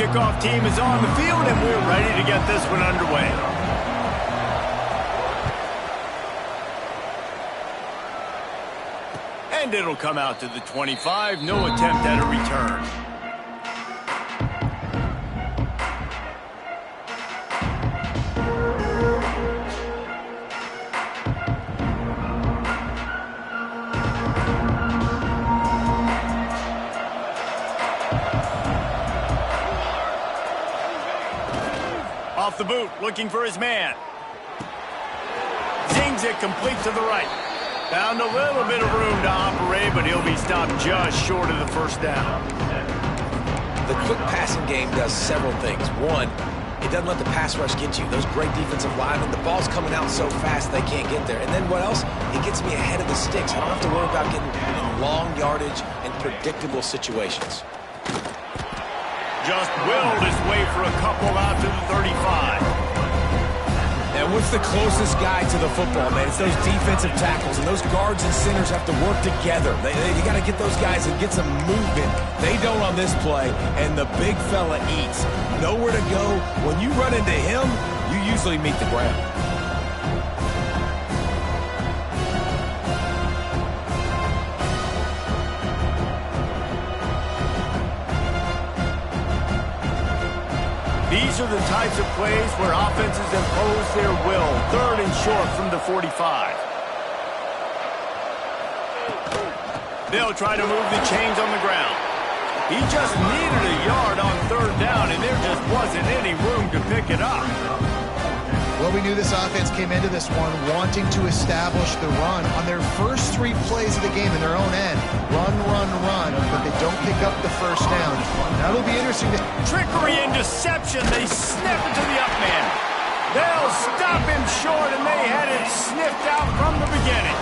kickoff team is on the field, and we're ready to get this one underway. And it'll come out to the 25. No attempt at a return. Off the boot, looking for his man. Zings it complete to the right. Found a little bit of room to operate, but he'll be stopped just short of the first down. The quick passing game does several things. One, it doesn't let the pass rush get you. Those great defensive linemen, the ball's coming out so fast they can't get there. And then what else? It gets me ahead of the sticks. I don't have to worry about getting in long yardage and predictable situations. Just willed his way for a couple out to the 35. And what's the closest guy to the football, man? It's those defensive tackles, and those guards and centers have to work together. You got to get those guys and get some movement. They don't on this play, and the big fella eats. Nowhere to go. When you run into him, you usually meet the ground. These are the types of plays where offenses impose their will. 3rd and short from the 45. They'll try to move the chains on the ground. He just needed a yard on 3rd down, and there just wasn't any room to pick it up. Well, we knew this offense came into this one wanting to establish the run on their first 3 plays of the game in their own end. Run, run, run, but they don't pick up the first down. That'll be interesting. Trickery and deception. They snap it to the up man. They'll stop him short, and they had it sniffed out from the beginning.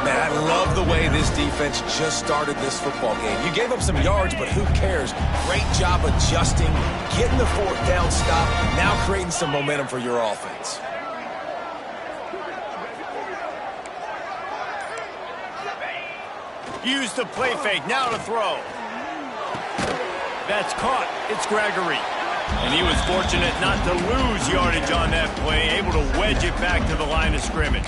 Man, I love the way this defense just started this football game. You gave up some yards, but who cares? Great job adjusting, getting the 4th down stop, now creating some momentum for your offense. Use the play fake, now to throw. That's caught. It's Gregory. And he was fortunate not to lose yardage on that play, able to wedge it back to the line of scrimmage.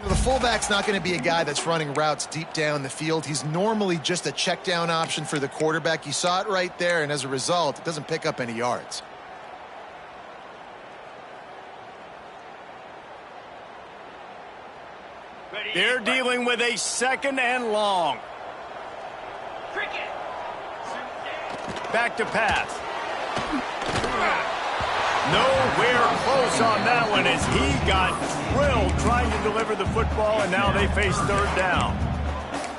The fullback's not going to be a guy that's running routes deep down the field. He's normally just a check down option for the quarterback. You saw it right there, and as a result, it doesn't pick up any yards. They're dealing with a 2nd and long. Back to pass. Nowhere close on that one as he got drilled trying to deliver the football, and now they face 3rd down.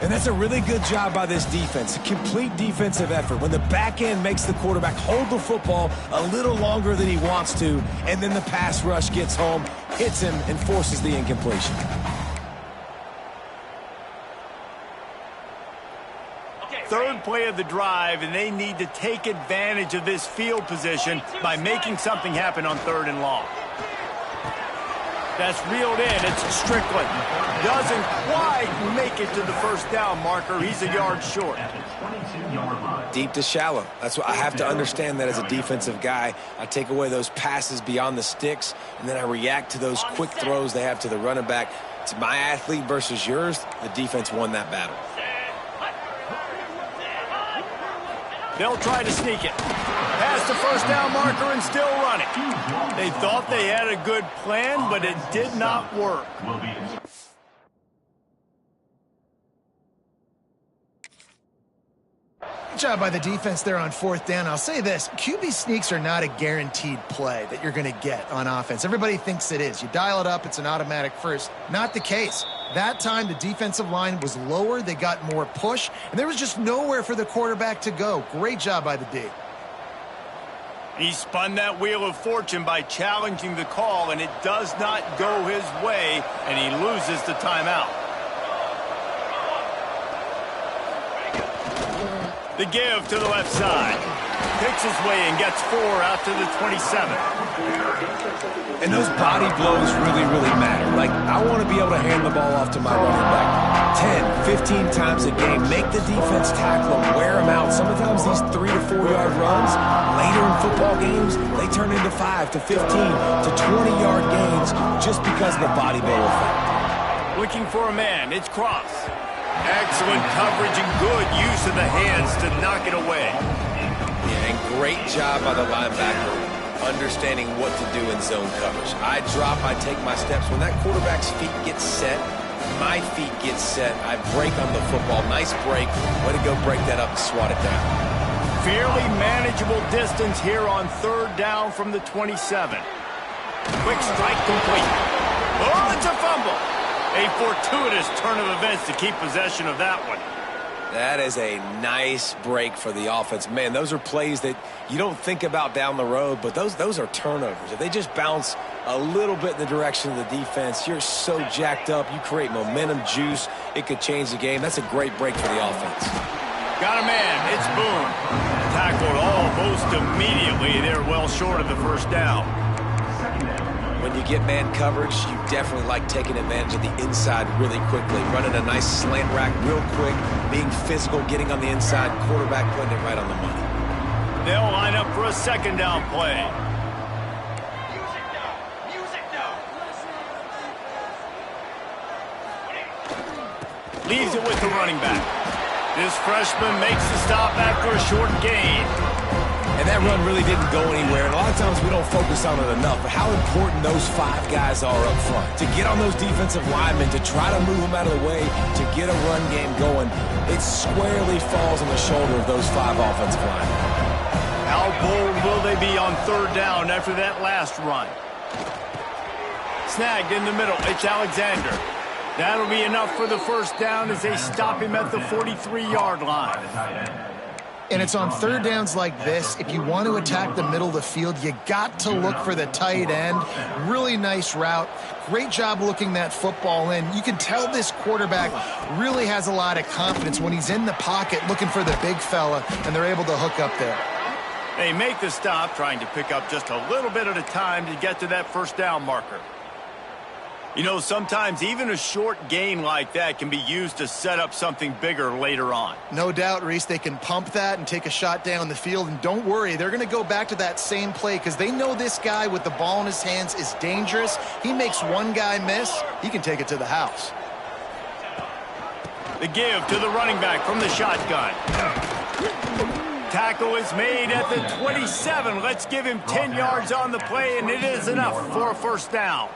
And that's a really good job by this defense. Complete defensive effort. When the back end makes the quarterback hold the football a little longer than he wants to, and then the pass rush gets home, hits him, and forces the incompletion. Third play of the drive, and they need to take advantage of this field position by making something happen on 3rd and long. That's reeled in. It's Strickland. Doesn't quite make it to the first down marker. He's a yard short. Deep to shallow. That's what I have to understand that as a defensive guy. I take away those passes beyond the sticks, and then I react to those quick throws they have to the running back. It's my athlete versus yours. The defense won that battle. They'll try to sneak it. Past the first down marker and still running. They thought they had a good plan, but it did not work. Good job by the defense there on 4th down. I'll say this, QB sneaks are not a guaranteed play that you're going to get on offense. Everybody thinks it is. You dial it up, it's an automatic first. Not the case. That time, the defensive line was lower. They got more push, and there was just nowhere for the quarterback to go. Great job by the D. He spun that wheel of fortune by challenging the call, and it does not go his way, and he loses the timeout. The give to the left side. Picks his way and gets 4 out to the 27. And those body blows really, really matter. Like, I want to be able to hand the ball off to my running back 10, 15 times a game. Make the defense tackle them, wear them out. Sometimes these 3 to 4 yard runs, later in football games, they turn into 5 to 15 to 20 yard gains just because of the body blow effect. Looking for a man. It's Cross. Excellent coverage and good use of the hands to knock it away. Yeah, and great job by the linebacker understanding what to do in zone coverage. I drop, I take my steps. When that quarterback's feet get set, my feet get set, I break on the football. Nice break. Way to go break that up and swat it down. Fairly manageable distance here on 3rd down from the 27. Quick strike complete. Oh, it's a fumble. A fortuitous turn of events to keep possession of that one. That is a nice break for the offense. Man, those are plays that you don't think about down the road, but those are turnovers. If they just bounce a little bit in the direction of the defense, you're so jacked up. You create momentum, juice. It could change the game. That's a great break for the offense. Got a man. It's Boone. Tackled almost immediately. They're well short of the first down. When you get man coverage, you definitely like taking advantage of the inside really quickly. Running a nice slant rack real quick, being physical, getting on the inside, quarterback putting it right on the money. They'll line up for a 2nd down play. Leaves it with the running back. This freshman makes the stop after a short gain. And that run really didn't go anywhere. And a lot of times we don't focus on it enough. But how important those 5 guys are up front. To get on those defensive linemen, to try to move them out of the way, to get a run game going, it squarely falls on the shoulder of those 5 offensive linemen. How bold will they be on 3rd down after that last run? Snagged in the middle. It's Alexander. That'll be enough for the first down as they stop him at the 43-yard line. And it's on 3rd downs like this. If you want to attack the middle of the field, you got to look for the tight end. Really nice route. Great job looking that football in. You can tell this quarterback really has a lot of confidence when he's in the pocket looking for the big fella, and they're able to hook up there. They make the stop, trying to pick up just a little bit at a time to get to that first down marker. You know, sometimes even a short gain like that can be used to set up something bigger later on. No doubt, Reese, they can pump that and take a shot down the field. And don't worry, they're going to go back to that same play because they know this guy with the ball in his hands is dangerous. He makes one guy miss, he can take it to the house. The give to the running back from the shotgun. Tackle is made at the 27. Let's give him 10 yards on the play, and it is enough for a first down.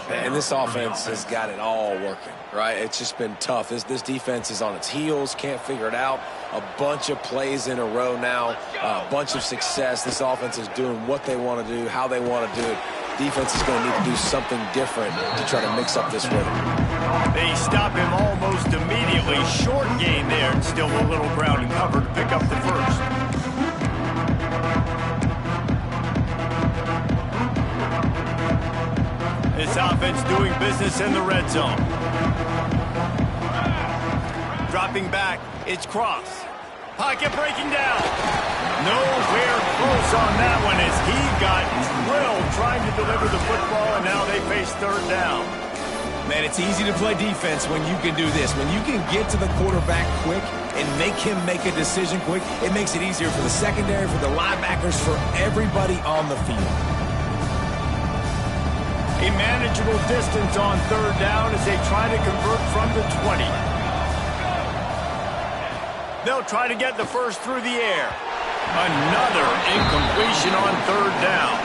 And this offense has got it all working, right? It's just been tough. This defense is on its heels, can't figure it out. A bunch of plays in a row now, a bunch of success. This offense is doing what they want to do, how they want to do it. Defense is going to need to do something different to try to mix up this rhythm. They stop him almost immediately. Short gain there, and still a little ground and cover to pick up the first. This offense doing business in the red zone. Dropping back, it's Cross. Pocket breaking down. Nowhere close on that one as he got drilled trying to deliver the football, and now they face 3rd down. Man, it's easy to play defense when you can do this. When you can get to the quarterback quick and make him make a decision quick, it makes it easier for the secondary, for the linebackers, for everybody on the field. A manageable distance on 3rd down as they try to convert from the 20. They'll try to get the first through the air. Another incompletion on 3rd down.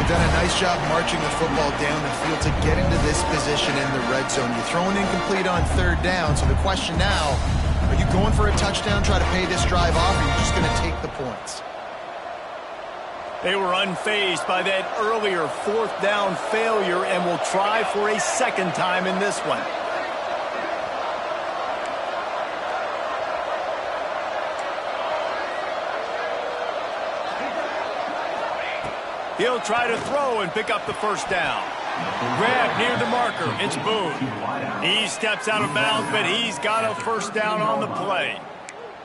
They've done a nice job marching the football down the field to get into this position in the red zone. You throw an incomplete on 3rd down, so the question now, are you going for a touchdown, try to pay this drive off, or are you just going to take the points? They were unfazed by that earlier 4th down failure and will try for a 2nd time in this one. He'll try to throw and pick up the first down. Grab near the marker. It's Boone. He steps out of bounds, but he's got a first down on the play.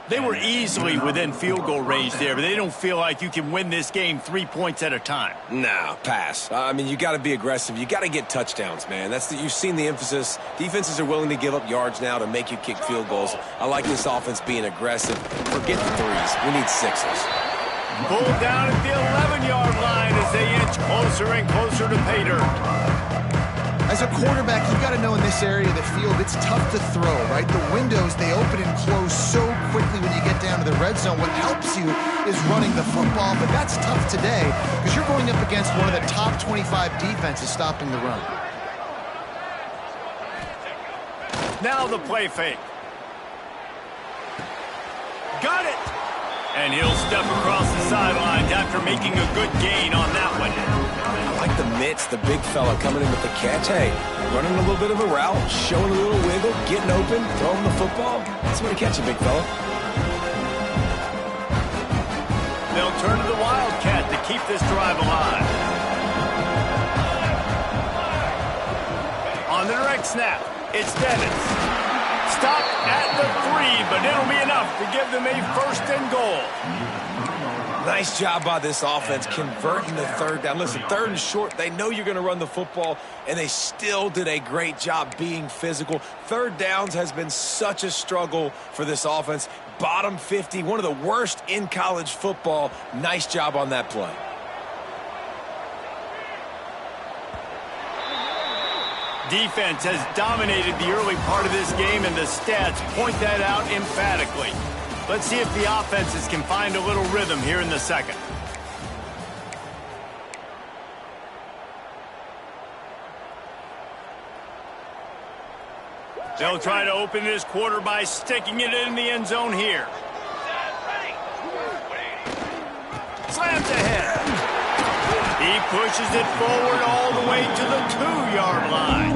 They were easily within field goal range there, but they don't feel like you can win this game 3 points at a time. No, pass. I mean, you got to be aggressive. You got to get touchdowns, man. You've seen the emphasis. Defenses are willing to give up yards now to make you kick field goals. I like this offense being aggressive. Forget the threes. We need sixes. Pulled down at the 11-yard line as they inch closer and closer to pay dirt. As a quarterback, you've got to know in this area of the field, it's tough to throw, right? The windows, they open and close so quickly when you get down to the red zone. What helps you is running the football, but that's tough today because you're going up against one of the top 25 defenses stopping the run. Now the play fake. Got it! And he'll step across the sidelines after making a good gain on that one. I like the mitts, the big fella coming in with the catch. Hey, running a little bit of a route, showing a little wiggle, getting open, throwing the football. That's what a catch, big fella. They'll turn to the Wildcat to keep this drive alive. On the direct snap, it's Dennis. Stopped at the 3, but it'll be enough to give them a 1st and goal. Nice job by this offense converting the 3rd down. Listen, 3rd and short, they know you're going to run the football, and they still did a great job being physical. 3rd downs has been such a struggle for this offense. Bottom 50, one of the worst in college football. Nice job on that play. Defense has dominated the early part of this game, and the stats point that out emphatically. Let's see if the offenses can find a little rhythm here in the second. They'll try to open this quarter by sticking it in the end zone here. Slams ahead. He pushes it forward all the way to the 2-yard line.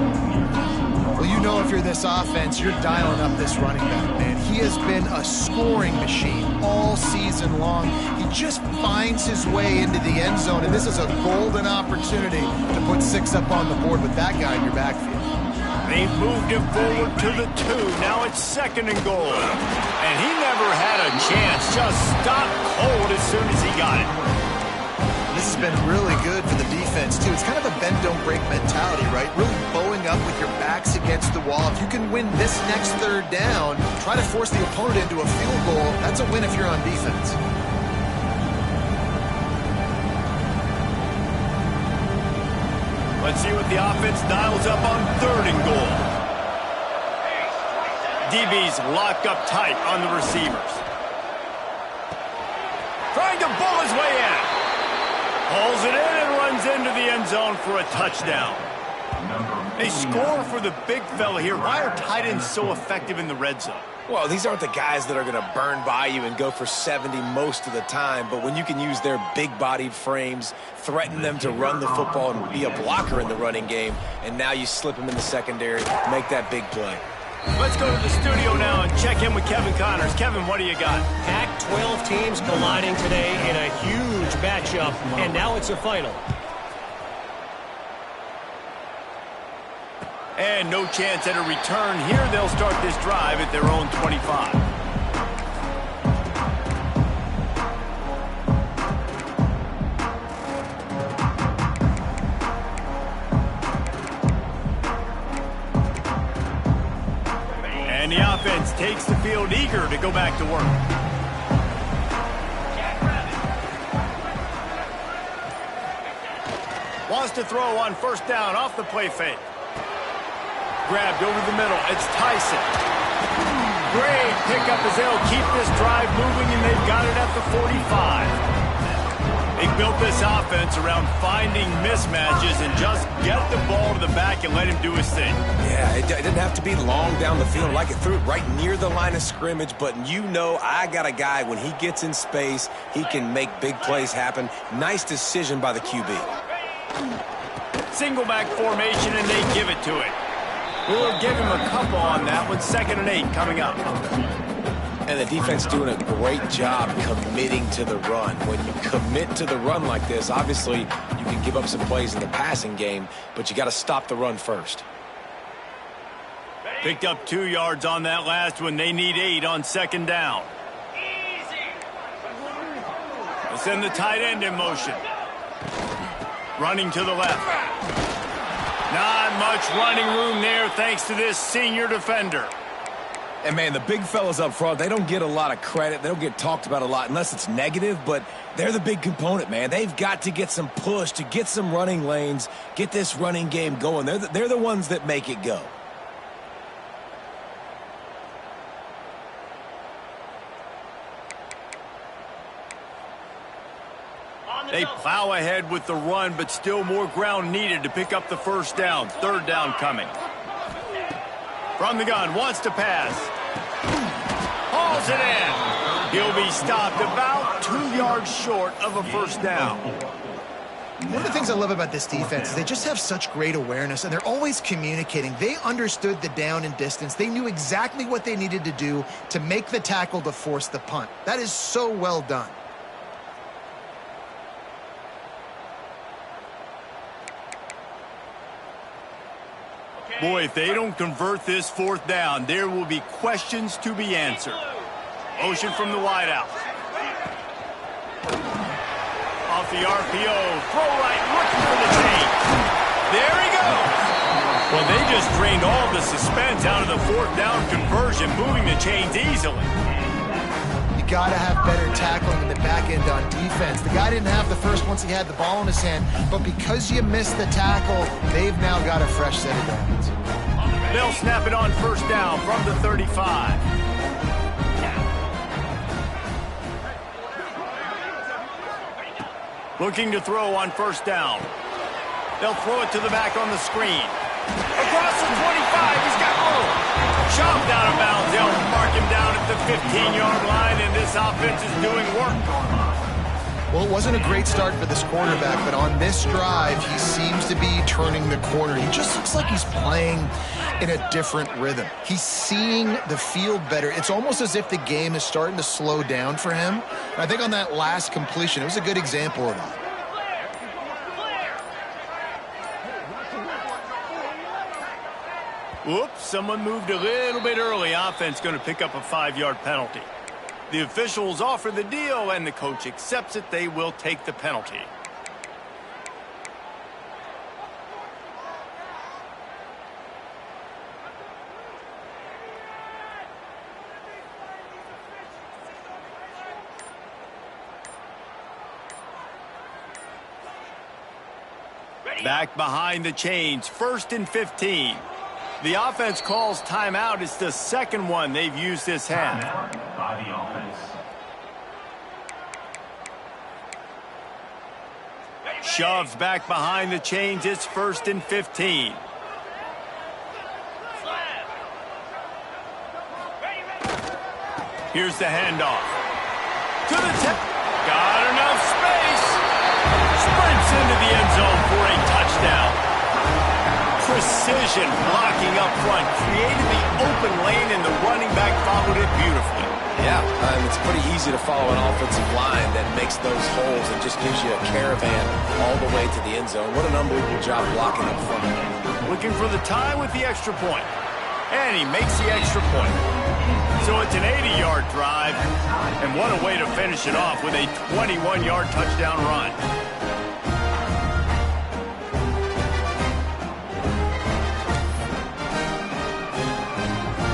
Well, you know if you're this offense, you're dialing up this running back, man. He has been a scoring machine all season long. He just finds his way into the end zone, and this is a golden opportunity to put 6 up on the board with that guy in your backfield. They've moved him forward to the 2. Now it's 2nd and goal. And he never had a chance. Just stopped cold as soon as he got it. This has been really good for the defense, too. It's kind of a bend-don't-break mentality, right? Really bowing up with your backs against the wall. If you can win this next 3rd down, try to force the opponent into a field goal. That's a win if you're on defense. Let's see what the offense dials up on 3rd and goal. DB's locked up tight on the receivers. Trying to bull his way in. Pulls it in and runs into the end zone for a touchdown. They score for the big fella here. Why are tight ends so effective in the red zone? Well, these aren't the guys that are going to burn by you and go for 70 most of the time, but when you can use their big-bodied frames, threaten them to run the football and be a blocker in the running game, and now you slip them in the secondary, make that big play. Let's go to the studio now and check in with Kevin Connors. Kevin, what do you got? Pac-12 teams colliding today in a huge matchup, and now it's a final. And no chance at a return here. They'll start this drive at their own 25. And the offense takes the field eager to go back to work. Wants to throw on 1st down off the play fake. Grabbed over the middle. It's Tyson. Great pickup as they'll keep this drive moving, and they've got it at the 45. They built this offense around finding mismatches and just get the ball to the back and let him do his thing. Yeah, it didn't have to be long down the field. Like it threw it right near the line of scrimmage, but you know I got a guy, when he gets in space, he can make big plays happen. Nice decision by the QB. Single back formation, and they give it to it. We'll give him a couple on that one. 2nd and 8 coming up. And the defense doing a great job committing to the run. When you commit to the run like this, obviously you can give up some plays in the passing game, but you got to stop the run first. Picked up 2 yards on that last one. They need 8 on 2nd down. Send the tight end in motion. Running to the left. Not much running room there thanks to this senior defender. And, man, the big fellas up front, they don't get a lot of credit. They don't get talked about a lot unless it's negative, but they're the big component, man. They've got to get some push, to get some running lanes, get this running game going. They're the ones that make it go. They plow ahead with the run, but still more ground needed to pick up the first down. Third down coming. From the gun, wants to pass. Hauls it in. He'll be stopped about 2 yards short of a first down. One of the things I love about this defense is they just have such great awareness, and they're always communicating. They understood the down and distance. They knew exactly what they needed to do to make the tackle to force the punt. That is so well done. Boy, if they don't convert this fourth down, there will be questions to be answered. Motion from the wideout. Off the RPO. Throw right, looking for the change. There he goes. Well, they just drained all the suspense out of the fourth down conversion, moving the chains easily. You got to have better tackling in the back end on defense. The guy didn't have the first once he had the ball in his hand, but because you missed the tackle, they've now got a fresh set of downs. They'll snap it on first down from the 35. Looking to throw on first down. They'll throw it to the back on the screen. Across the 25, he's got room. Chopped out of bounds. They'll mark him down at the 15-yard line, and this offense is doing work. Well, it wasn't a great start for this quarterback, but on this drive, he seems to be turning the corner. He just looks like he's playing in a different rhythm. He's seeing the field better. It's almost as if the game is starting to slow down for him. And I think on that last completion, it was a good example of that. Whoops, someone moved a little bit early. Offense going to pick up a 5-yard penalty. The officials offer the deal, and the coach accepts it. They will take the penalty. Back behind the chains, 1st and 15. The offense calls timeout. It's the second one they've used this half. By the offense. Shoves back behind the chains. It's 1st and 15. Here's the handoff. To the tip. Got enough space. Sprints into the end zone for a touchdown. Precision blocking up front, created the open lane, and the running back followed it beautifully. Yeah, it's pretty easy to follow an offensive line that makes those holes and just gives you a caravan all the way to the end zone. What an unbelievable job blocking up front. Looking for the tie with the extra point. And he makes the extra point. So it's an 80-yard drive, and what a way to finish it off with a 21-yard touchdown run.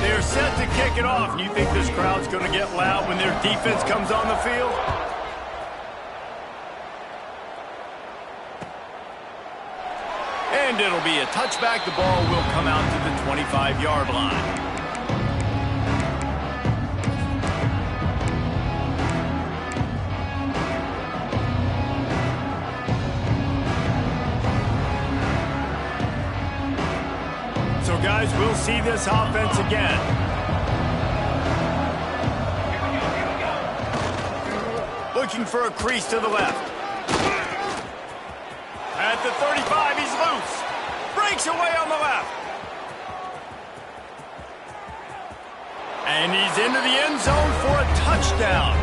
They're set to kick it off. And you think this crowd's going to get loud when their defense comes on the field? And it'll be a touchback. The ball will come out to the 25-yard line. So, guys, we'll see this offense again. Looking for a crease to the left. At the 35, he's loose. Breaks away on the left. And he's into the end zone for a touchdown.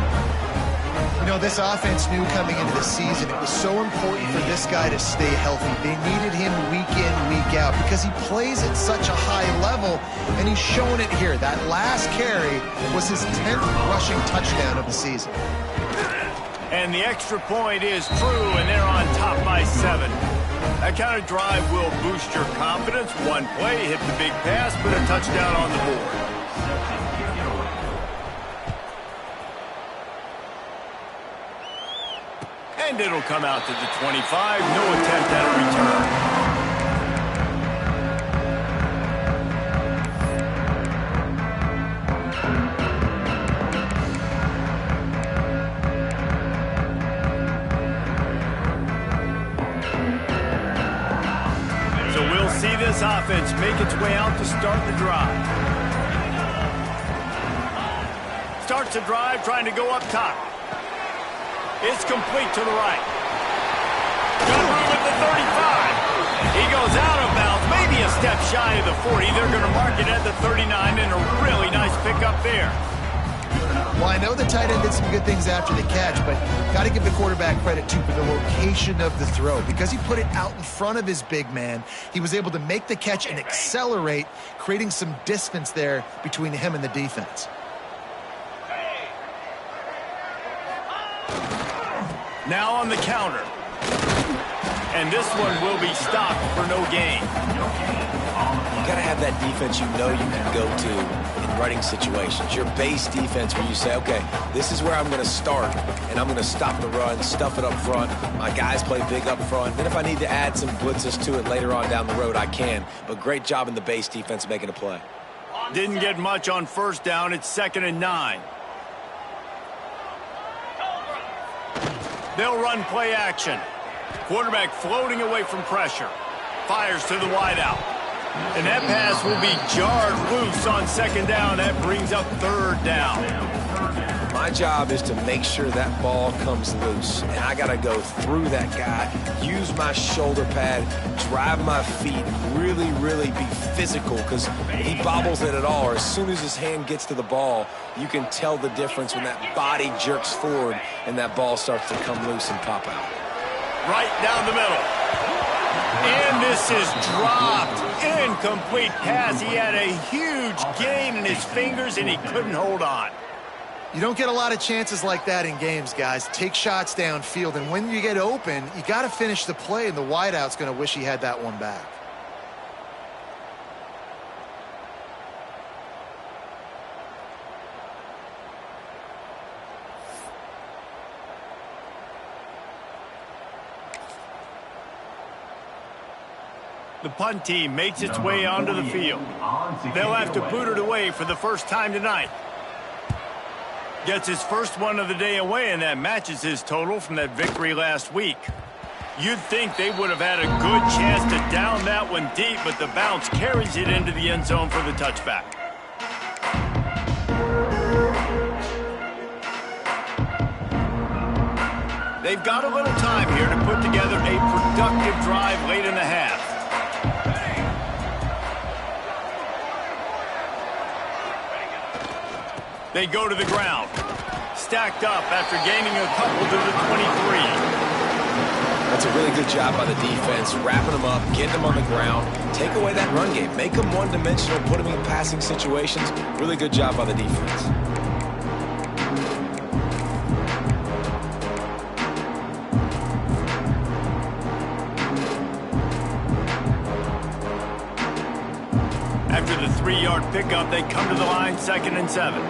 You know, this offense knew coming into the season it was so important for this guy to stay healthy. They needed him week in, week out because he plays at such a high level, and he's shown it here. That last carry was his 10th rushing touchdown of the season. And the extra point is true, and they're on top by 7. That kind of drive will boost your confidence. One play, hit the big pass, put a touchdown on the board. And it'll come out to the 25. No attempt at a return. See this offense make its way out to start the drive. Starts the drive trying to go up top. It's complete to the right. Got room at the 35. He goes out of bounds, maybe a step shy of the 40. They're going to mark it at the 39, and a really nice pickup there. Well, I know the tight end did some good things after the catch, but got to give the quarterback credit, too, for the location of the throw. Because he put it out in front of his big man, he was able to make the catch and accelerate, creating some distance there between him and the defense. Now on the counter. And this one will be stopped for no gain. You got to have that defense you know you can go to in running situations. Your base defense where you say, okay, this is where I'm going to start, and I'm going to stop the run, stuff it up front. My guys play big up front. Then if I need to add some blitzes to it later on down the road, I can. But great job in the base defense making a play. Didn't get much on first down. It's 2nd and 9. They'll run play action. Quarterback floating away from pressure. Fires to the wideout. And that pass will be jarred loose on 2nd down. That brings up 3rd down. My job is to make sure that ball comes loose. And I got to go through that guy, use my shoulder pad, drive my feet, really, really be physical because he bobbles it at all. Or as soon as his hand gets to the ball, you can tell the difference when that body jerks forward and that ball starts to come loose and pop out. Right down the middle. And this is dropped. Incomplete pass. He had a huge gain in his fingers, and he couldn't hold on. You don't get a lot of chances like that in games, guys. Take shots downfield, and when you get open, you got to finish the play, and the wideout's going to wish he had that one back. The punt team makes its way onto the field. They'll have to boot it away for the first time tonight. Gets his first one of the day away, and that matches his total from that victory last week. You'd think they would have had a good chance to down that one deep, but the bounce carries it into the end zone for the touchback. They've got a little time here to put together a productive drive late in the half. They go to the ground. Stacked up after gaining a couple to the 23. That's a really good job by the defense, wrapping them up, getting them on the ground. Take away that run game. Make them one-dimensional, put them in passing situations. Really good job by the defense. After the 3-yard pickup, they come to the line, 2nd and 7.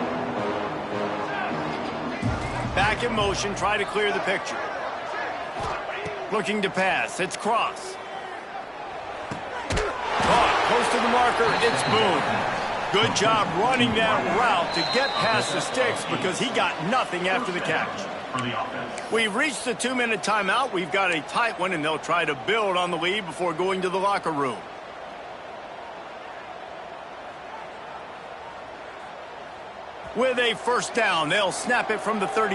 Back in motion, try to clear the picture. Looking to pass, it's cross. Caught, close to the marker, it's Boone. Good job running that route to get past the sticks because he got nothing after the catch. We've reached the 2-minute timeout. We've got a tight one, and they'll try to build on the lead before going to the locker room. With a first down, they'll snap it from the 32.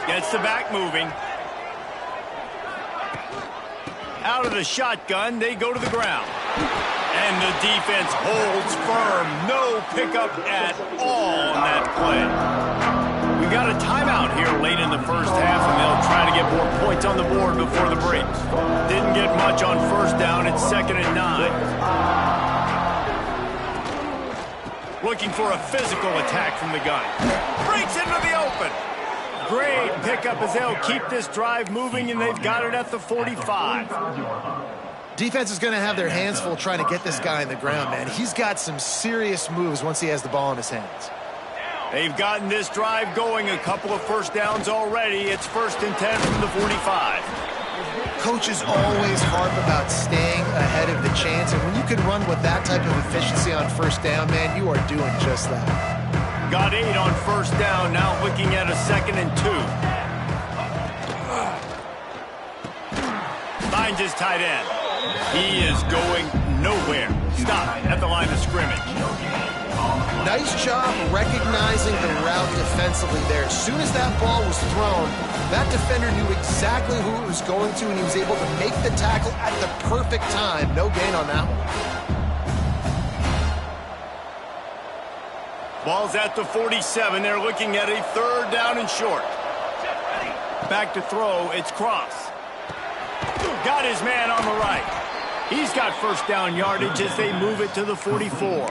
Gets the back moving. Out of the shotgun, they go to the ground. And the defense holds firm. No pickup at all on that play. We got a timeout here late in the first half, and they'll try to get more points on the board before the break. Didn't get much on first down. It's 2nd and 9. Looking for a physical attack from the gun. Breaks into the open. Great pickup as they'll keep this drive moving, and they've got it at the 45. Defense is going to have their hands full trying to get this guy in the ground, man. He's got some serious moves once he has the ball in his hands. They've gotten this drive going, a couple of first downs already. It's 1st and 10 from the 45. Coaches always harp about staying ahead of the chance, and when you can run with that type of efficiency on first down, man, you are doing just that. Got 8 on first down, now looking at a 2nd and 2. Finds his tight end. He is going nowhere. Stop at the line of scrimmage. Nice job recognizing the route defensively there. As soon as that ball was thrown, that defender knew exactly who it was going to, and he was able to make the tackle at the perfect time. No gain on that one. Ball's at the 47. They're looking at a 3rd down and short. Back to throw. It's Cross. Got his man on the right. He's got first down yardage as they move it to the 44.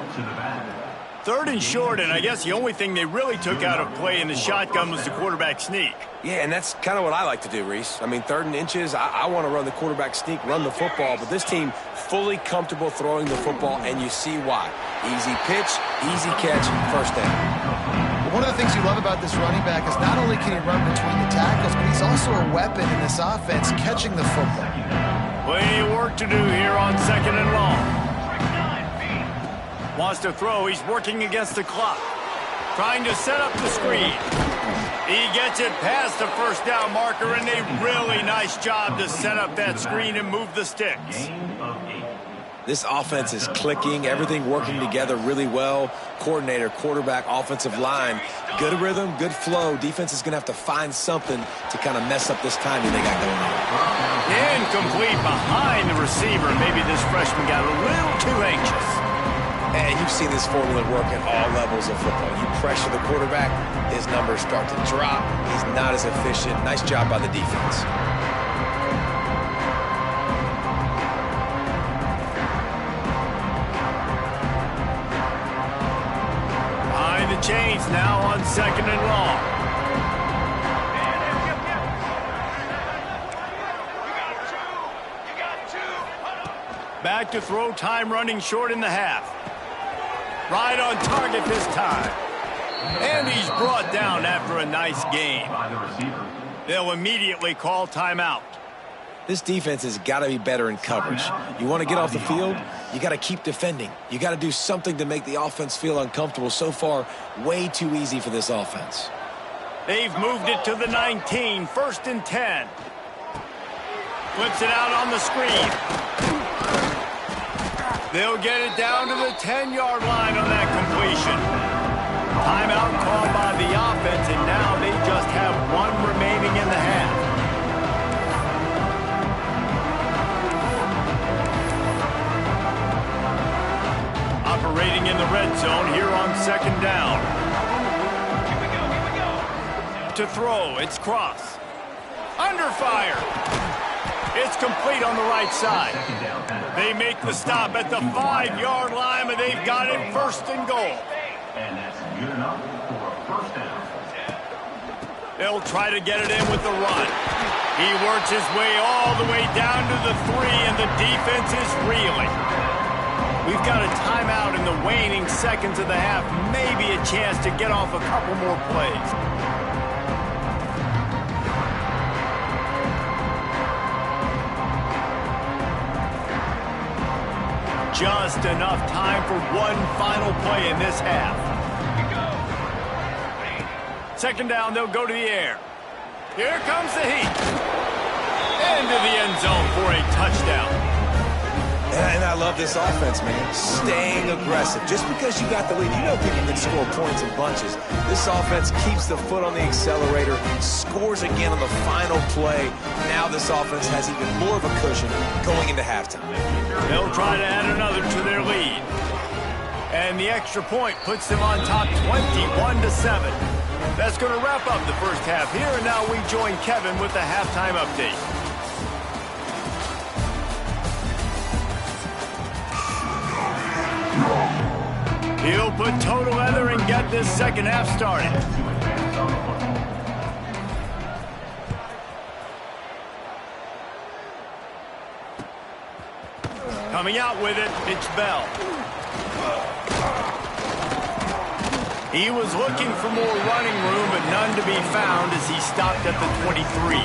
3rd and short, and I guess the only thing they really took out of play in the shotgun was the quarterback sneak. Yeah, and that's kind of what I like to do, Reese. I mean, 3rd and inches, I want to run the quarterback sneak, run the football, but this team fully comfortable throwing the football, and you see why. Easy pitch, easy catch, first down. One of the things you love about this running back is not only can he run between the tackles, but he's also a weapon in this offense catching the football. Plenty of work to do here on 2nd and long. Wants to throw. He's working against the clock. Trying to set up the screen. He gets it past the first down marker, and a really nice job to set up that screen and move the sticks. This offense is clicking, everything working together really well. Coordinator, quarterback, offensive line. Good rhythm, good flow. Defense is going to have to find something to kind of mess up this timing they got going on. Incomplete behind the receiver. Maybe this freshman got a little too anxious. And you've seen this formula work at all levels of football. You pressure the quarterback, his numbers start to drop. He's not as efficient. Nice job by the defense. Behind the chains now on 2nd and long. Back to throw, time running short in the half. Right on target this time. And he's brought down after a nice gain. They'll immediately call timeout. This defense has got to be better in coverage. You want to get off the field, you got to keep defending. You got to do something to make the offense feel uncomfortable. So far, way too easy for this offense. They've moved it to the 19, 1st and 10. Flips it out on the screen. They'll get it down to the 10-yard line on that completion. Timeout called by the offense, and now they just have 1 remaining in the half. Operating in the red zone here on 2nd down. To throw, it's Cross. Under fire. It's complete on the right side. They make the stop at the 5-yard line, but they've got it 1st and goal. And that's good enough for a first down. They'll try to get it in with the run. He works his way all the way down to the 3, and the defense is reeling. We've got a timeout in the waning seconds of the half. Maybe a chance to get off a couple more plays. Just enough time for one final play in this half. 2nd down, they'll go to the air. Here comes the heat. Into the end zone for a touchdown. And I love this offense, man. Staying aggressive. Just because you got the lead, you know people can score points in bunches. This offense keeps the foot on the accelerator, scores again on the final play. Now this offense has even more of a cushion going into halftime. They'll try to add another to their lead. And the extra point puts them on top 21-7. That's going to wrap up the first half here, and now we join Kevin with the halftime update. He'll put total leather and get this second half started. Coming out with it, it's Bell. He was looking for more running room, but none to be found as he stopped at the 23.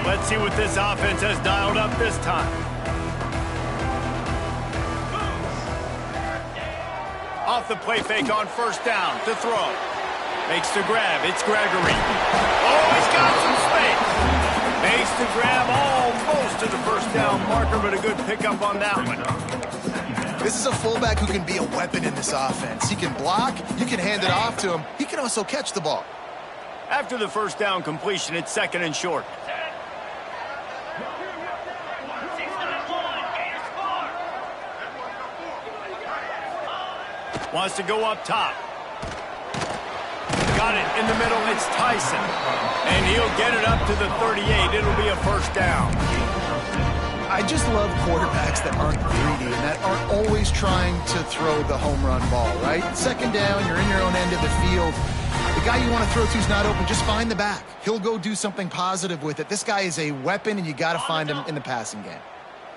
Let's see what this offense has dialed up this time. Off the play fake on first down to throw. Makes the grab. It's Gregory. Oh, he's got some space. Makes the grab almost to the first down marker, but a good pickup on that one. This is a fullback who can be a weapon in this offense. He can block. You can hand it off to him. He can also catch the ball. After the first down completion, it's second and short. Wants to go up top. Got it in the middle. It's Tyson. And he'll get it up to the 38. It'll be a first down. I just love quarterbacks that aren't greedy and that aren't always trying to throw the home run ball, right? Second down, you're in your own end of the field. The guy you want to throw to is not open. Just find the back. He'll go do something positive with it. This guy is a weapon, and you got to find him in the passing game.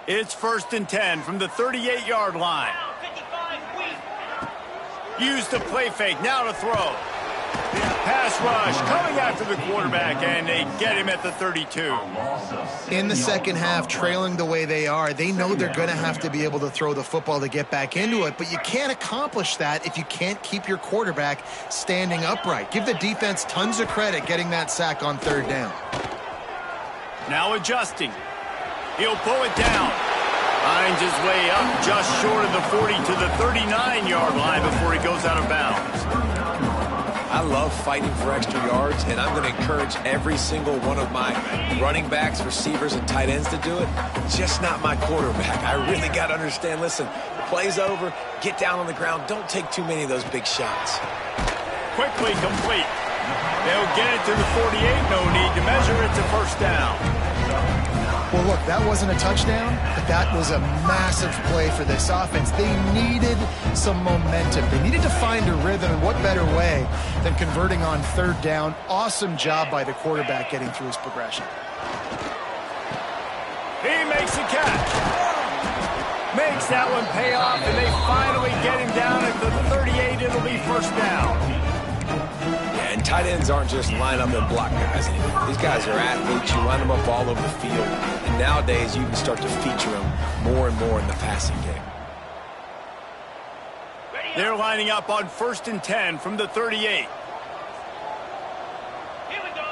It's first and 10 from the 38-yard line. Use the play fake, now to throw. Pass rush, coming after the quarterback, and they get him at the 32. In the second half, trailing the way they are, they know they're going to have to be able to throw the football to get back into it, but you can't accomplish that if you can't keep your quarterback standing upright. Give the defense tons of credit getting that sack on third down. Now adjusting. He'll pull it down. Finds his way up just short of the 40 to the 39-yard line before he goes out of bounds. I love fighting for extra yards, and I'm going to encourage every single one of my running backs, receivers, and tight ends to do it. Just not my quarterback. I really got to understand, listen, the play's over, get down on the ground, don't take too many of those big shots. Quickly complete. They'll get it to the 48, no need to measure it to first down. Well, look, that wasn't a touchdown, but that was a massive play for this offense. They needed some momentum. They needed to find a rhythm, and what better way than converting on third down. Awesome job by the quarterback getting through his progression. He makes a catch. Makes that one pay off, and they finally get him down at the 38. It'll be first down. And tight ends aren't just line up and block guys anymore. These guys are athletes. You line them up all over the field. And nowadays, you can start to feature them more and more in the passing game. They're lining up on first and 10 from the 38. Here we go.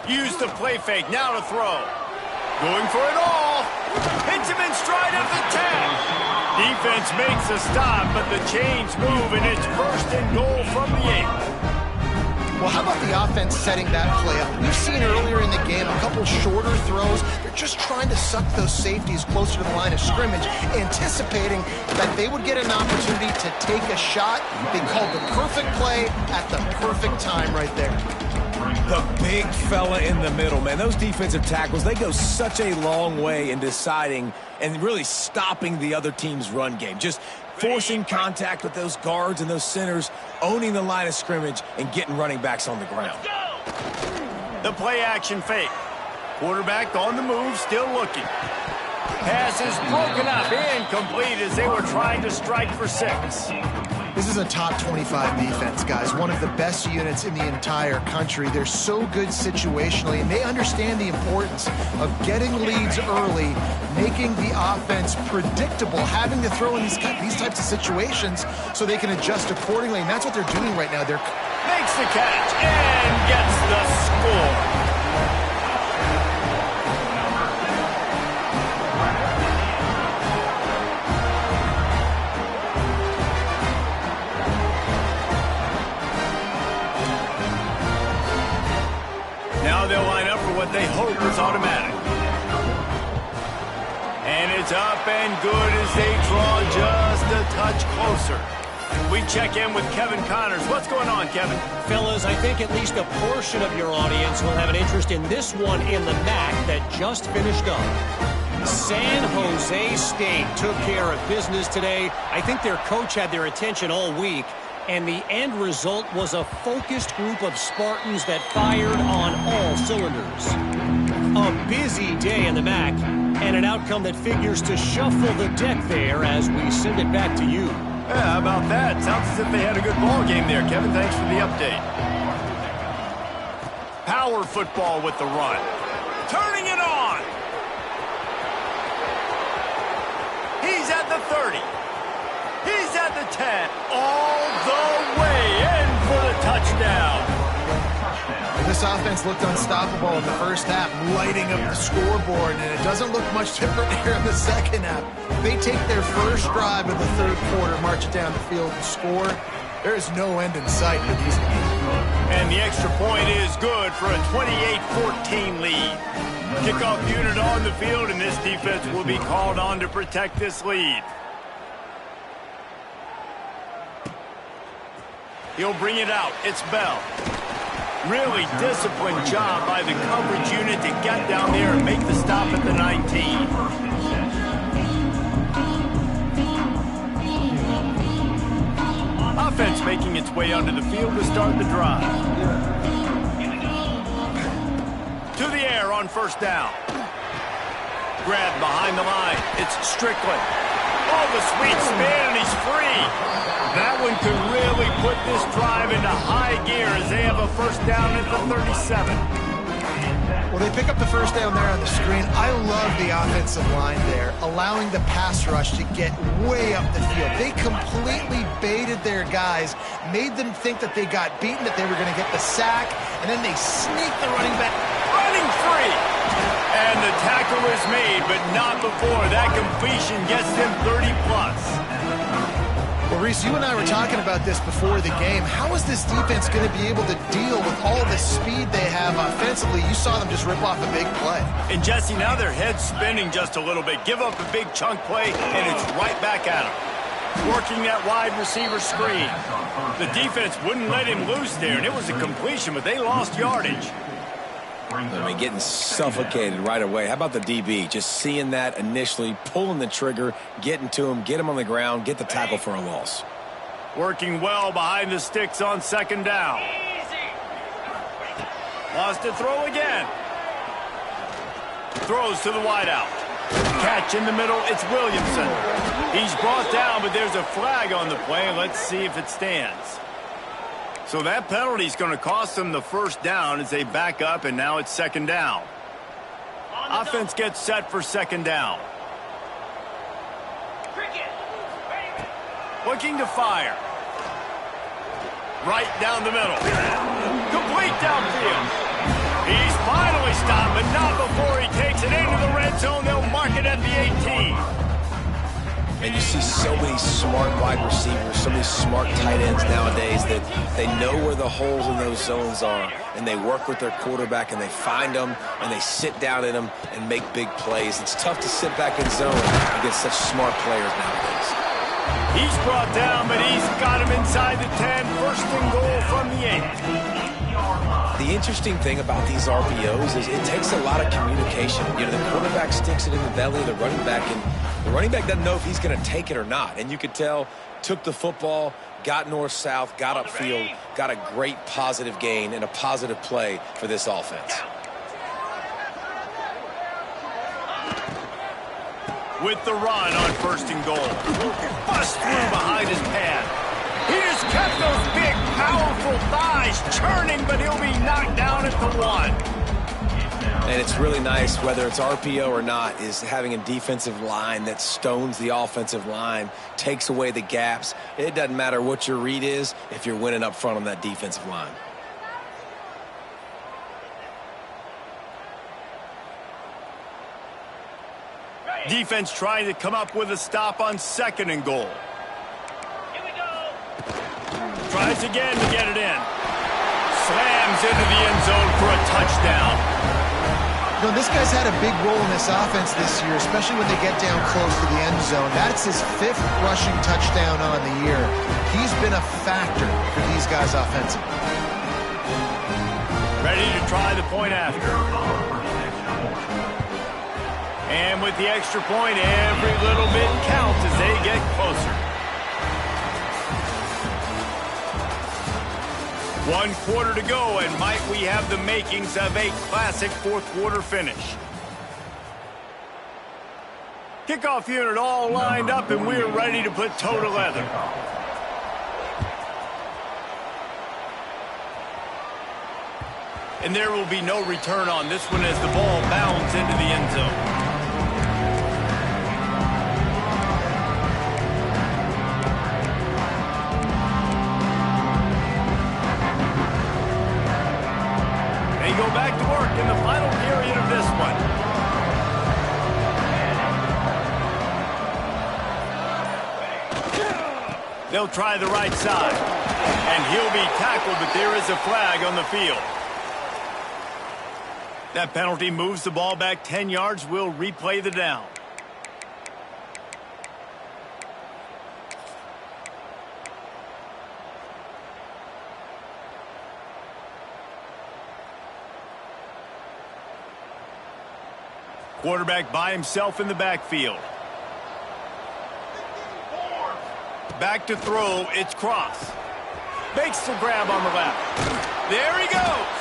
Kill. Use the play fake, now to throw. Going for it all. Hits him in stride at the 10. Defense makes a stop, but the chains move, and it's first and goal from the 8. Well, how about the offense setting that play up? We've seen earlier in the game a couple shorter throws. They're just trying to suck those safeties closer to the line of scrimmage, anticipating that they would get an opportunity to take a shot. They called the perfect play at the perfect time right there. The big fella in the middle, man. Those defensive tackles, they go such a long way in deciding and really stopping the other team's run game. Just forcing contact with those guards and those centers, owning the line of scrimmage, and getting running backs on the ground. The play action fake. Quarterback on the move, still looking. Pass is broken up, incomplete as they were trying to strike for 6. This is a top 25 defense, guys. One of the best units in the entire country. They're so good situationally, and they understand the importance of getting leads early, making the offense predictable, having to throw in these types of situations so they can adjust accordingly, and that's what they're doing right now. They're makes the catch and gets the score. Now they'll line up for what they hope is automatic. It's up and good as they draw just a touch closer. We check in with Kevin Connors. What's going on, Kevin? Fellas, I think at least a portion of your audience will have an interest in this one in the MAC that just finished up. San Jose State took care of business today. I think their coach had their attention all week, and the end result was a focused group of Spartans that fired on all cylinders. A busy day in the MAC, and an outcome that figures to shuffle the deck there as we send it back to you. Yeah, how about that? Sounds as if they had a good ball game there, Kevin. Thanks for the update. Power football with the run. Turning it on. He's at the 30. He's at the 10. All the way in for the touchdown. This offense looked unstoppable in the first half, lighting up the scoreboard, and it doesn't look much different here in the second half. They take their first drive of the third quarter, march it down the field, and score. There is no end in sight for these teams. And the extra point is good for a 28-14 lead. Kickoff unit on the field, and this defense will be called on to protect this lead. He'll bring it out. It's Bell. Really disciplined job by the coverage unit to get down there and make the stop at the 19. Offense making its way onto the field to start the drive. To the air on first down. Grabbed behind the line. It's Strickland. Oh, the sweet spin, and he's free. That one could really put this drive into high gear as they have a first down at the 37. Well, they pick up the first down there on the screen. I love the offensive line there, allowing the pass rush to get way up the field. They completely baited their guys, made them think that they got beaten, that they were going to get the sack, and then they sneaked the running back. Running free. And the tackle is made, but not before that completion gets them 30-plus. Well, Reese, you and I were talking about this before the game. How is this defense going to be able to deal with all the speed they have offensively? You saw them just rip off a big play. And, Jesse, now their head's spinning just a little bit. Give up a big chunk play, and it's right back at them. Working that wide receiver screen. The defense wouldn't let him loose there, and it was a completion, but they lost yardage. I mean, getting suffocated right away. How about the DB? Just seeing that initially, pulling the trigger, getting to him, get him on the ground, get the tackle for a loss. Working well behind the sticks on second down. Lost to throw again. Throws to the wideout. Catch in the middle, it's Williamson. He's brought down, but there's a flag on the play. Let's see if it stands. So that penalty is going to cost them the first down as they back up, and now it's second down. Offense gets set for second down. Looking to fire. Right down the middle. Complete downfield. He's finally stopped, but not before he takes it into the red zone. They'll mark it at the 18. And you see so many smart wide receivers, so many smart tight ends nowadays that they know where the holes in those zones are, and they work with their quarterback, and they find them, and they sit down in them and make big plays. It's tough to sit back in zone against such smart players nowadays. He's brought down, but he's got him inside the 10. First and goal from the 8. The interesting thing about these RPOs is it takes a lot of communication. You know, the quarterback sticks it in the belly of the running back, and the running back doesn't know if he's going to take it or not. And you could tell, took the football, got north-south, got upfield, got a great positive gain and a positive play for this offense. With the run on first and goal. Bust through behind his pad. He just kept those big, powerful thighs churning, but he'll be knocked down at the 1. And it's really nice, whether it's RPO or not, is having a defensive line that stones the offensive line, takes away the gaps. It doesn't matter what your read is if you're winning up front on that defensive line. Defense trying to come up with a stop on second and goal. Here we go. Tries again to get it in. Slams into the end zone for a touchdown. You know, this guy's had a big role in this offense this year, especially when they get down close to the end zone. That's his 5th rushing touchdown on the year. He's been a factor for these guys offensively. Ready to try the point after. And with the extra point, every little bit counts as they get closer. 1 quarter to go, and might we have the makings of a classic 4th quarter finish. Kickoff unit all lined up, and we're ready to put toe to leather. And there will be no return on this one as the ball bounds into the end zone. Go back to work in the final period of this one. They'll try the right side. And he'll be tackled, but there is a flag on the field. That penalty moves the ball back 10 yards. We'll replay the down. Quarterback by himself in the backfield. Back to throw, it's Cross. Makes the grab on the left. There he goes.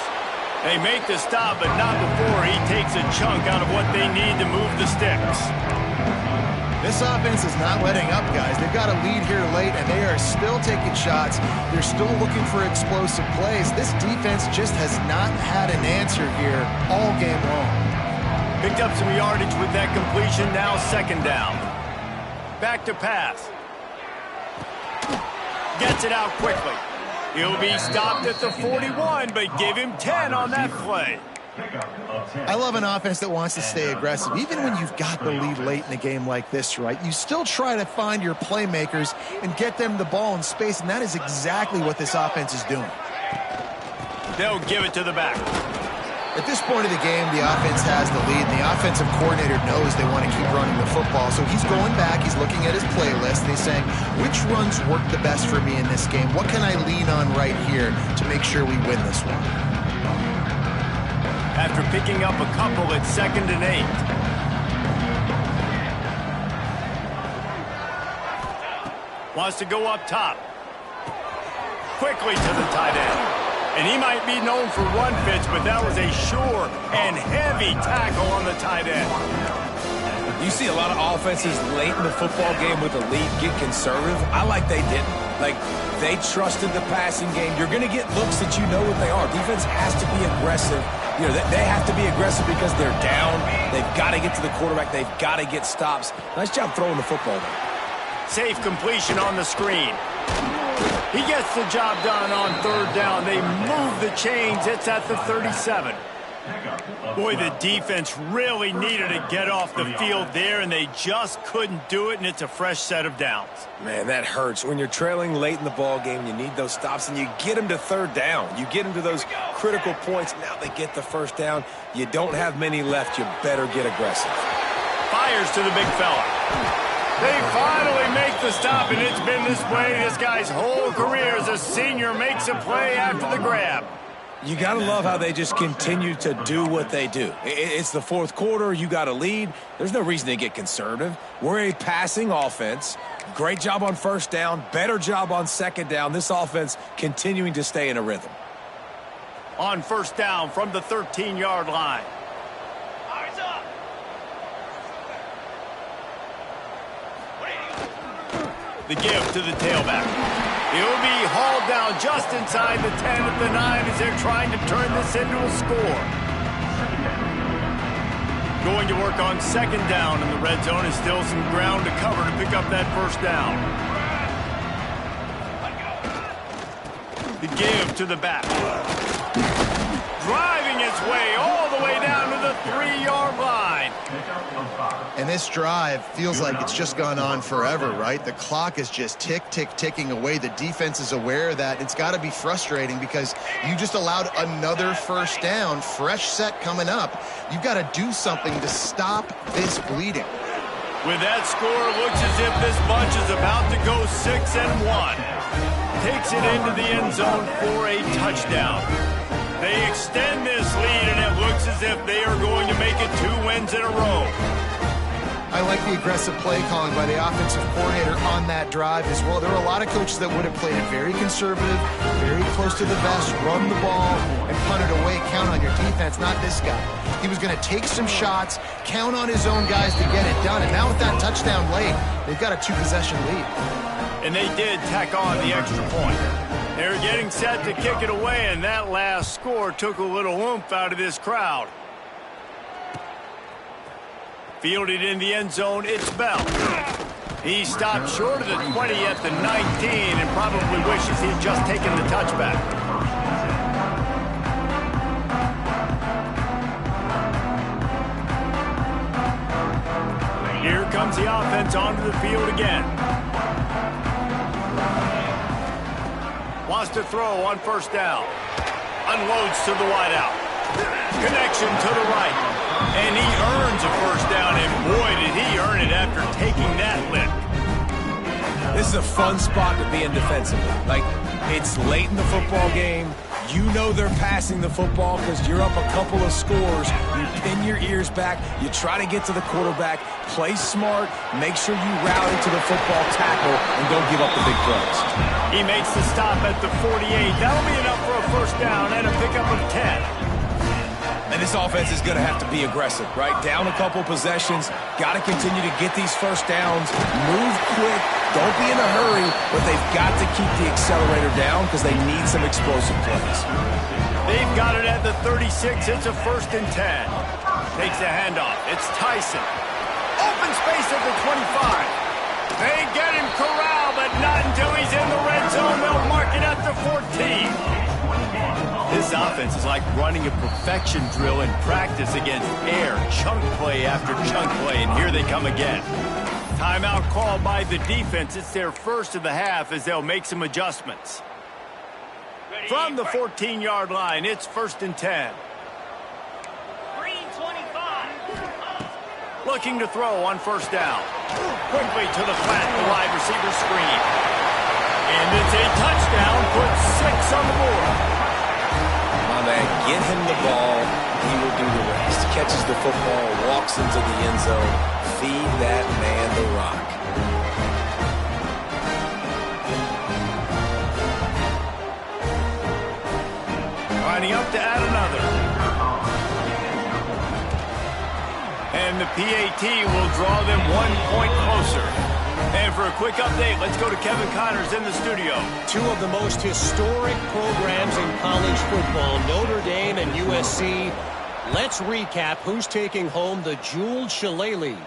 They make the stop, but not before he takes a chunk out of what they need to move the sticks. This offense is not letting up, guys. They've got a lead here late, and they are still taking shots. They're still looking for explosive plays. This defense just has not had an answer here all game long. Picked up some yardage with that completion, now 2nd down. Back to pass. Gets it out quickly. He'll be stopped at the 41, but give him 10 on that play. I love an offense that wants to stay aggressive. Even when you've got the lead late in a game like this, right, you still try to find your playmakers and get them the ball in space, and that is exactly what this offense is doing. They'll give it to the back. At this point of the game, the offense has the lead, and the offensive coordinator knows they want to keep running the football. So he's going back, he's looking at his playlist, and he's saying, which runs work the best for me in this game? What can I lean on right here to make sure we win this one? After picking up a couple, it's 2nd and 8. Wants to go up top. Quickly to the tight end. And he might be known for run fits, but that was a sure and heavy tackle on the tight end. You see a lot of offenses late in the football game with the lead get conservative. I like they didn't. Like, they trusted the passing game. You're going to get looks that you know what they are. Defense has to be aggressive. You know, they have to be aggressive because they're down. They've got to get to the quarterback. They've got to get stops. Nice job throwing the football there. Safe completion on the screen. He gets the job done on 3rd down. They move the chains. It's at the 37. Boy, the defense really needed to get off the field there, and they just couldn't do it, and it's a fresh set of downs. Man, that hurts. When you're trailing late in the ball game, you need those stops, and you get them to 3rd down. You get them to those critical points. Now they get the 1st down. You don't have many left. You better get aggressive. Fires to the big fella. They finally make the stop, and it's been this way this guy's whole career as a senior. Makes a play after the grab. You got to love how they just continue to do what they do. It's the 4th quarter. You got a lead. There's no reason to get conservative. We're a passing offense. Great job on 1st down. Better job on 2nd down. This offense continuing to stay in a rhythm. On 1st down from the 13-yard line. The give to the tailback. He'll be hauled down just inside the 10 at the 9 as they're trying to turn this into a score. Going to work on 2nd down, and the red zone is still some ground to cover to pick up that 1st down. The give to the back. Driving its way all the way down to the 3-yard line. Pickup of 5. And this drive feels like it's just gone on forever, right? The clock is just ticking away. The defense is aware of that. It's got to be frustrating because you just allowed another first down, fresh set coming up. You've got to do something to stop this bleeding. With that score, it looks as if this bunch is about to go 6-1. Takes it into the end zone for a touchdown. They extend this lead, and it looks as if they are going to make it 2 wins in a row. I like the aggressive play calling by the offensive coordinator on that drive as well. There are a lot of coaches that would have played it very conservative, very close to the vest, run the ball, and punt it away, count on your defense, not this guy. He was going to take some shots, count on his own guys to get it done, and now with that touchdown late, they've got a 2-possession lead. And they did tack on the extra point. They were getting set to kick it away, and that last score took a little oomph out of this crowd. Fielded in the end zone, it's Bell. He stopped short of the 20 at the 19 and probably wishes he had just taken the touchback. Here comes the offense onto the field again. Wants to throw on first down. Unloads to the wideout. Connection to the right. And he earns a first down, and boy, did he earn it after taking that lick. This is a fun spot to be in defensively. Like, it's late in the football game. You know they're passing the football because you're up a couple of scores. You pin your ears back. You try to get to the quarterback. Play smart. Make sure you rally to the football tackle and don't give up the big plays. He makes the stop at the 48. That'll be enough for a first down and a pickup of 10. And this offense is going to have to be aggressive, right? Down a couple possessions. Got to continue to get these first downs. Move quick. Don't be in a hurry, but they've got to keep the accelerator down because they need some explosive plays. They've got it at the 36. It's a 1st and 10. Takes the handoff. It's Tyson. Open space at the 25. They get him corralled, but not until he's in the red zone. They'll mark it at the 14. This offense is like running a perfection drill in practice against air, chunk play after chunk play, and here they come again. Timeout called by the defense. It's their first of the half as they'll make some adjustments. From the 14-yard line, it's 1st and 10. Green 25. Looking to throw on first down. Quickly to the flat, the wide receiver screen. And it's a touchdown, puts 6 on the board. Get him the ball, he will do the rest. Catches the football, walks into the end zone. Feed that man the rock. Lining up to add another. And the PAT will draw them 1 point closer. And for a quick update, let's go to Kevin Connors in the studio. Two of the most historic programs in college football, Notre Dame and USC. Let's recap who's taking home the jeweled shillelagh.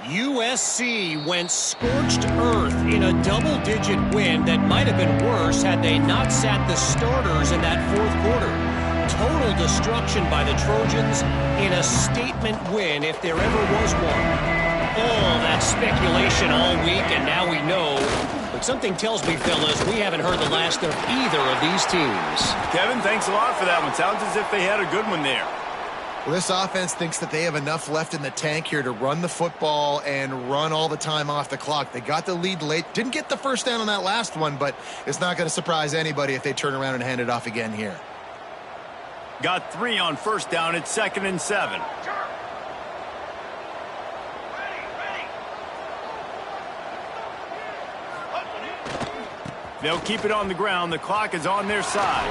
USC went scorched earth in a double-digit win that might have been worse had they not sat the starters in that 4th quarter. Total destruction by the Trojans in a statement win if there ever was one. All that speculation all week, and now we know. But something tells me, fellas, we haven't heard the last of either of these teams. Kevin, thanks a lot for that one. Sounds as if they had a good one there. Well, this offense thinks that they have enough left in the tank here to run the football and run all the time off the clock. They got the lead late. Didn't get the first down on that last one, but it's not going to surprise anybody if they turn around and hand it off again here. Got 3 on first down. It's 2nd and 7. They'll keep it on the ground. The clock is on their side.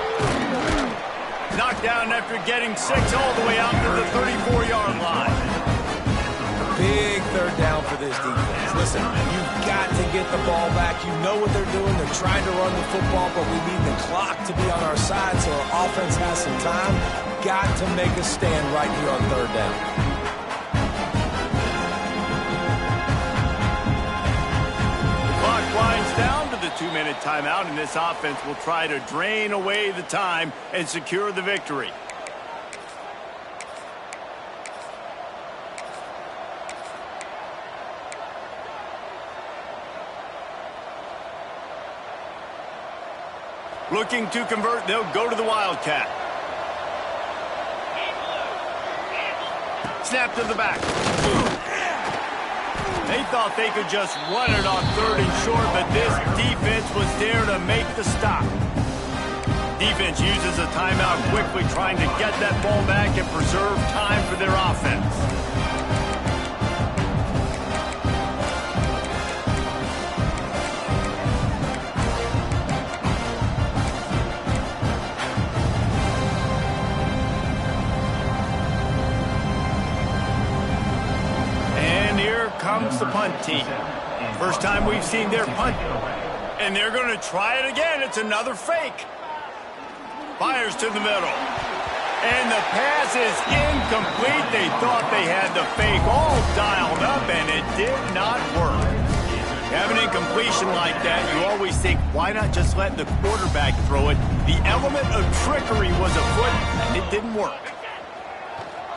Knocked down after getting 6 all the way out to the 34-yard line. Big 3rd down for this defense. Listen, you've got to get the ball back. You know what they're doing. They're trying to run the football, but we need the clock to be on our side so our offense has some time. Got to make a stand right here on 3rd down. Winds down to the 2-minute timeout, and this offense will try to drain away the time and secure the victory. Looking to convert, they'll go to the Wildcat. Snap to the back. They thought they could just run it on 3rd and short, but this defense was there to make the stop. Defense uses a timeout quickly, trying to get that ball back and preserve time for their offense. And here comes the punt team. First time we've seen their punt. And they're going to try it again. It's another fake. Fires to the middle. And the pass is incomplete. They thought they had the fake all dialed up, and it did not work. Have an incompletion like that, you always think, why not just let the quarterback throw it? The element of trickery was afoot, and it didn't work.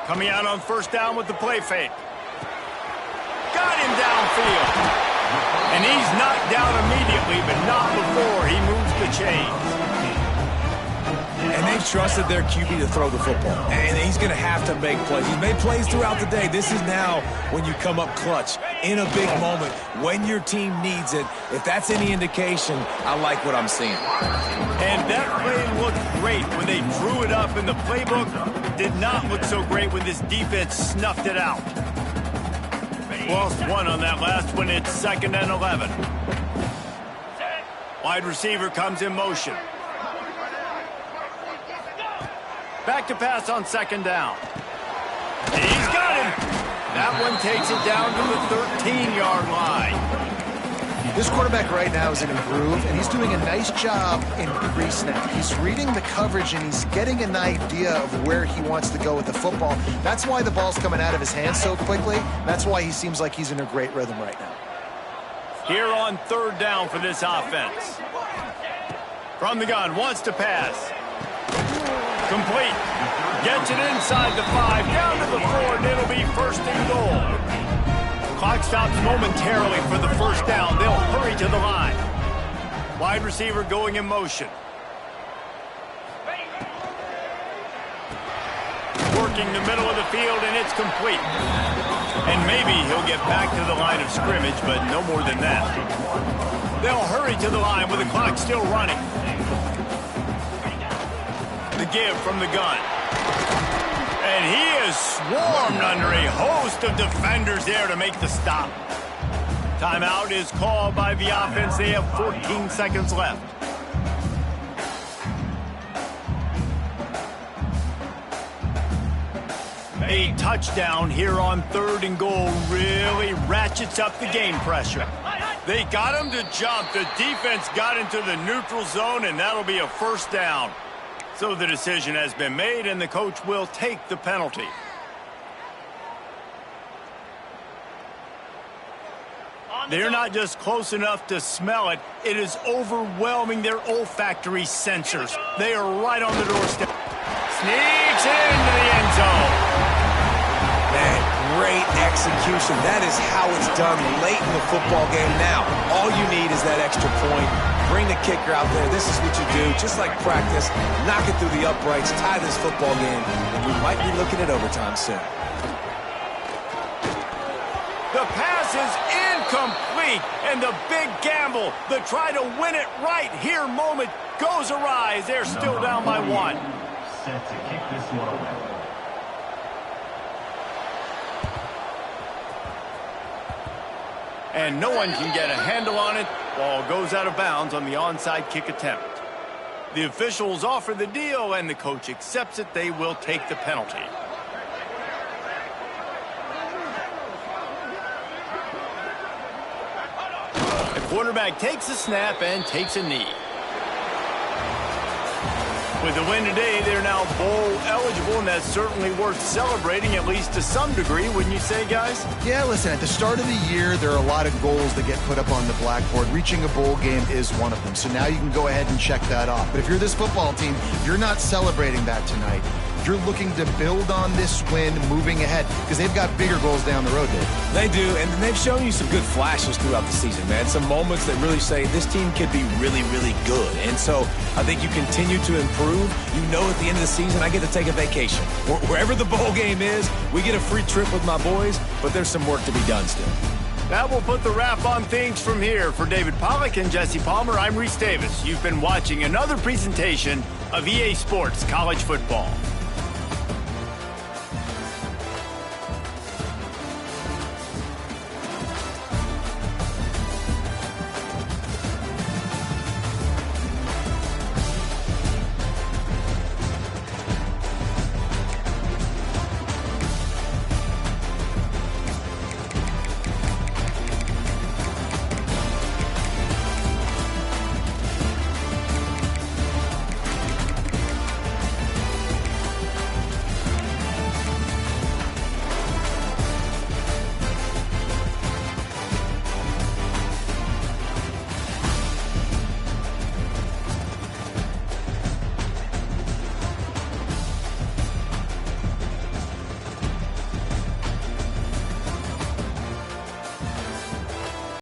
Coming out on 1st down with the play fake. Got him downfield. And he's knocked down immediately, but not before he moves the chains. And they've trusted their QB to throw the football. And he's going to have to make plays. He's made plays throughout the day. This is now when you come up clutch in a big moment when your team needs it. If that's any indication, I like what I'm seeing. And that play looked great when they drew it up in the playbook. Did not look so great when this defense snuffed it out. Lost one on that last one. It's 2nd and 11. Wide receiver comes in motion. Back to pass on 2nd down. He's got him. That one takes it down to the 13-yard line. This quarterback right now is in a groove, and he's doing a nice job in pre-snap. He's reading the coverage, and he's getting an idea of where he wants to go with the football. That's why the ball's coming out of his hands so quickly. That's why he seems like he's in a great rhythm right now. Here on 3rd down for this offense. From the gun, wants to pass. Complete. Gets it inside the 5, down to the 4, and it'll be 1st and goal. Clock stops momentarily for the 1st down. They'll hurry to the line. Wide receiver going in motion. Working the middle of the field, and it's complete. And maybe he'll get back to the line of scrimmage, but no more than that. They'll hurry to the line with the clock still running. The give from the gun. And he is swarmed under a host of defenders there to make the stop. Timeout is called by the offense. They have 14 seconds left. A touchdown here on 3rd and goal really ratchets up the game pressure. They got him to jump. The defense got into the neutral zone, and that'll be a 1st down. So the decision has been made, and the coach will take the penalty. They're not just close enough to smell it. It is overwhelming their olfactory sensors. They are right on the doorstep. Sneaks into the end zone. Man, great execution. That is how it's done late in the football game. Now, all you need is that extra point. Bring the kicker out there. This is what you do. Just like practice, knock it through the uprights, tie this football game, and we might be looking at overtime soon. The pass is incomplete, and the big gamble, the try to win it right here moment goes awry. They're still down by 1. Set to kick this one away. And no one can get a handle on it. Ball goes out of bounds on the onside kick attempt. The officials offer the deal, and the coach accepts it. They will take the penalty. The quarterback takes a snap and takes a knee. With the win today, they're now bowl eligible, and that's certainly worth celebrating, at least to some degree, wouldn't you say, guys? Yeah, listen, at the start of the year, there are a lot of goals that get put up on the blackboard. Reaching a bowl game is one of them. So now you can go ahead and check that off. But if you're this football team, you're not celebrating that tonight. you're looking to build on this win moving ahead because they've got bigger goals down the road, Dave. They do, and they've shown you some good flashes throughout the season, man. Some moments that really say this team could be really, really good. And so I think you continue to improve. You know at the end of the season, I get to take a vacation. Wherever the bowl game is, we get a free trip with my boys, but there's some work to be done still. That will put the wrap on things from here. For David Pollack and Jesse Palmer, I'm Reese Davis. You've been watching another presentation of EA Sports College Football.